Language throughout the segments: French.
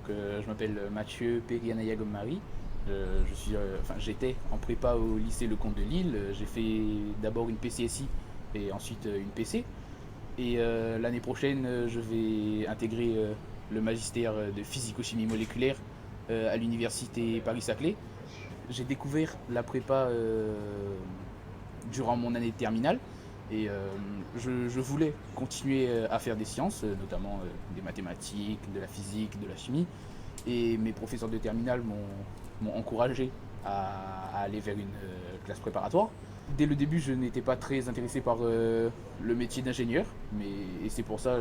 Je m'appelle Mathieu Perianaya Gomari. J'étais en prépa au lycée Lecomte de Lille. J'ai fait d'abord une PCSI et ensuite une PC. L'année prochaine, je vais intégrer le magistère de physico-chimie moléculaire à l'université Paris-Saclay. J'ai découvert la prépa durant mon année de terminale je voulais continuer à faire des sciences, notamment des mathématiques, de la physique, de la chimie. Et mes professeurs de terminale m'ont encouragé à aller vers une classe préparatoire. Dès le début, je n'étais pas très intéressé par le métier d'ingénieur, et c'est pour ça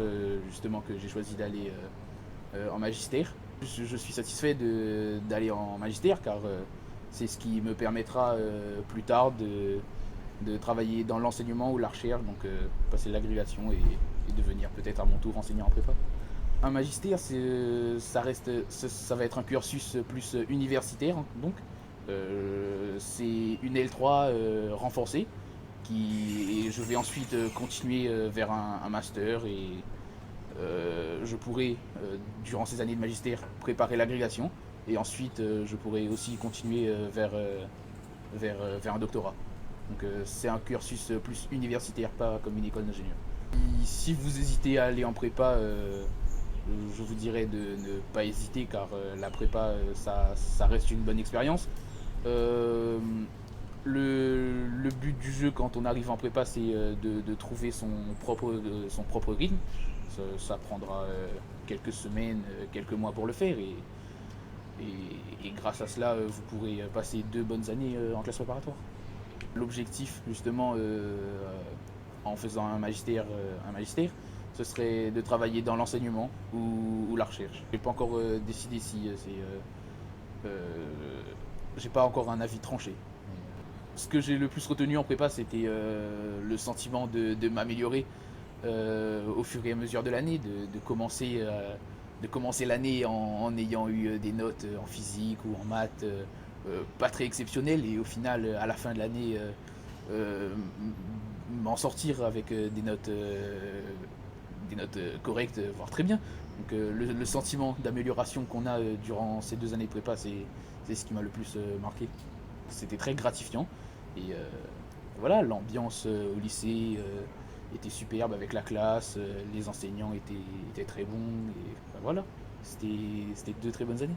justement que j'ai choisi d'aller en magistère. Je suis satisfait d'aller en magistère car c'est ce qui me permettra plus tard de travailler dans l'enseignement ou la recherche, passer l'agrégation et devenir peut-être à mon tour enseignant en prépa. Un magistère, ça va être un cursus plus universitaire, donc c'est une L3 renforcée et je vais ensuite continuer vers un master je pourrai durant ces années de magistère préparer l'agrégation et ensuite je pourrai aussi continuer vers un doctorat. C'est un cursus plus universitaire, pas comme une école d'ingénieur. Si vous hésitez à aller en prépa, je vous dirais de ne pas hésiter car la prépa, ça reste une bonne expérience. Euh, le but du jeu quand on arrive en prépa, c'est de trouver son propre rythme. Ça prendra quelques semaines, quelques mois pour le faire et grâce à cela, vous pourrez passer 2 bonnes années en classe préparatoire. L'objectif, justement, en faisant un magistère, ce serait de travailler dans l'enseignement ou la recherche. J'ai pas encore décidé si j'ai pas encore un avis tranché. Ce que j'ai le plus retenu en prépa, c'était le sentiment de m'améliorer au fur et à mesure de l'année, de commencer l'année en ayant eu des notes en physique ou en maths pas très exceptionnelles et au final, à la fin de l'année, euh, m'en sortir avec des notes correctes, voire très bien. Le sentiment d'amélioration qu'on a durant ces 2 années de prépa, c'est ce qui m'a le plus marqué. C'était très gratifiant et voilà, l'ambiance au lycée était superbe avec la classe, les enseignants étaient très bons et voilà, c'était 2 très bonnes années.